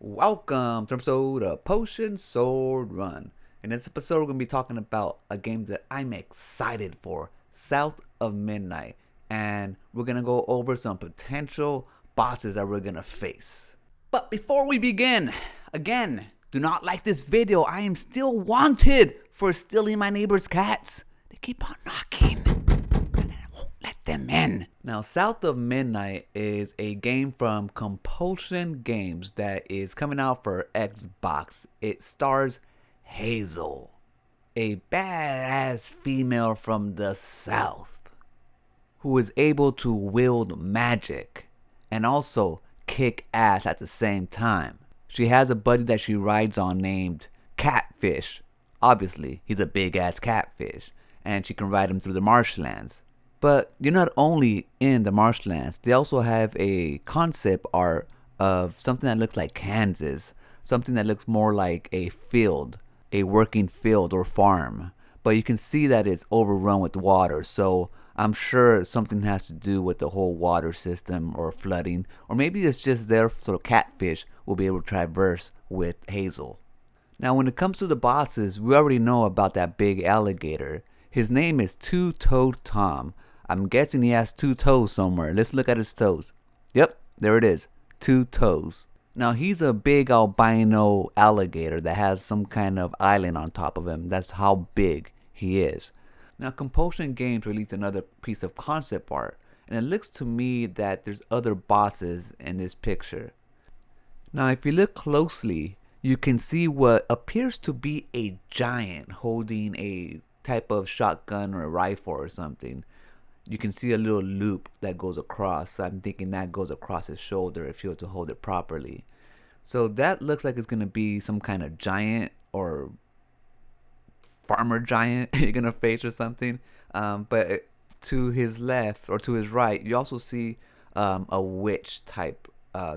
Welcome to episode of Potion Sword Run. In this episode, we're going to be talking about a game that I'm excited for, South of Midnight. And we're going to go over some potential bosses that we're going to face. But before we begin, again, do not like this video. I am still wanted for stealing my neighbor's cats. They keep on knocking. Let them in. Now, South of Midnight is a game from Compulsion Games that is coming out for Xbox. It stars Hazel, a badass female from the South who is able to wield magic and also kick ass at the same time. She has a buddy that she rides on named Catfish. Obviously, he's a big ass catfish, and she can ride him through the marshlands. But you're not only in the marshlands, they also have a concept art of something that looks like Kansas, something that looks more like a field, a working field or farm. But you can see that it's overrun with water, so I'm sure something has to do with the whole water system or flooding, or maybe it's just there so catfish will be able to traverse with Hazel. Now when it comes to the bosses, we already know about that big alligator. His name is Two-Toed Tom. I'm guessing he has two toes somewhere. Let's look at his toes. Yep, there it is. Two toes. Now he's a big albino alligator that has some kind of island on top of him. That's how big he is. Now Compulsion Games released another piece of concept art, and it looks to me that there's other bosses in this picture. Now if you look closely, you can see what appears to be a giant holding a type of shotgun or a rifle or something. You can see a little loop that goes across. I'm thinking that goes across his shoulder if you were to hold it properly. So that looks like it's going to be some kind of giant or farmer giant you're going to face or something. But to his left or to his right, you also see a witch type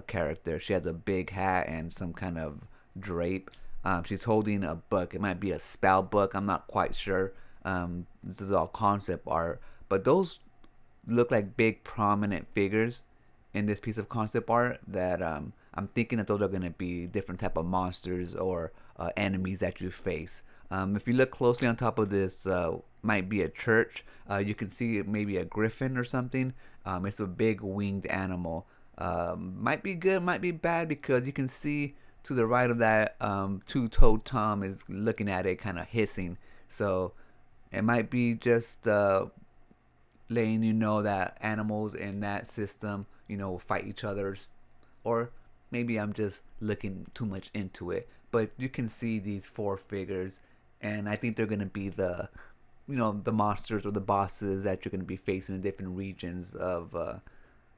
character. She has a big hat and some kind of drape. She's holding a book. It might be a spell book. I'm not quite sure. This is all concept art. But those look like big prominent figures in this piece of concept art that I'm thinking that those are going to be different type of monsters or enemies that you face. If you look closely on top of this, might be a church. You can see maybe a griffin or something. It's a big winged animal. Might be good, might be bad, because you can see to the right of that, Two-Toed Tom is looking at it kind of hissing. So it might be just letting you know that animals in that system, fight each other, or maybe I'm just looking too much into it. But you can see these four figures, and I think they're gonna be the monsters or the bosses that you're gonna be facing in different regions of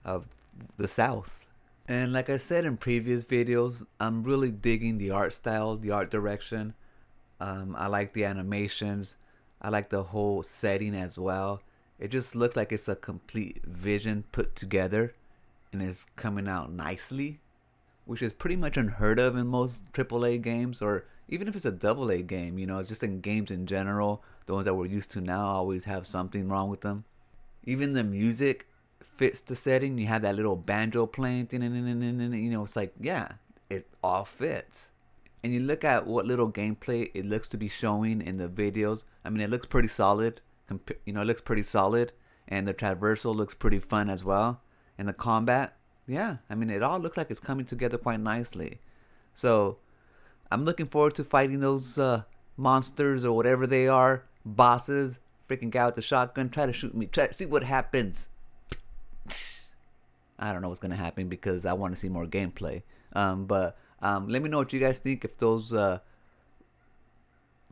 the South. And like I said in previous videos, I'm really digging the art style, the art direction. I like the animations. I like the whole setting as well. It just looks like it's a complete vision put together and it's coming out nicely, which is pretty much unheard of in most AAA games, or even if it's a AA game, it's just in games in general. The ones that we're used to now always have something wrong with them. Even the music fits the setting. You have that little banjo playing, it's like, yeah, it all fits. And you look at what little gameplay it looks to be showing in the videos. I mean, it looks pretty solid. It looks pretty solid, and the traversal looks pretty fun as well. And the combat, yeah, I mean, it all looks like it's coming together quite nicely. So I'm looking forward to fighting those monsters or whatever they are, bosses. Freaking guy with the shotgun, try to shoot me. Try to see what happens. I don't know what's gonna happen because I want to see more gameplay. But let me know what you guys think. If those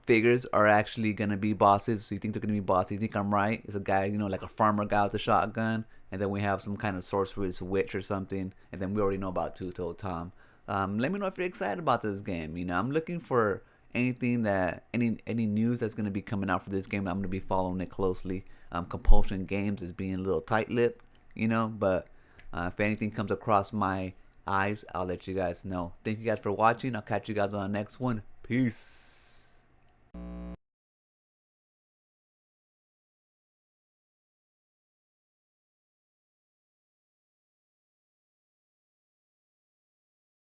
figures are actually gonna be bosses, so you think they're gonna be bosses? You think I'm right? It's a guy, like a farmer guy with a shotgun, and then we have some kind of sorceress witch or something, and then we already know about Two-Toed Tom. Let me know if you're excited about this game. I'm looking for anything that any news that's gonna be coming out for this game. I'm gonna be following it closely. Compulsion Games is being a little tight-lipped, but if anything comes across my eyes, I'll let you guys know. Thank you guys for watching. I'll catch you guys on the next one. Peace.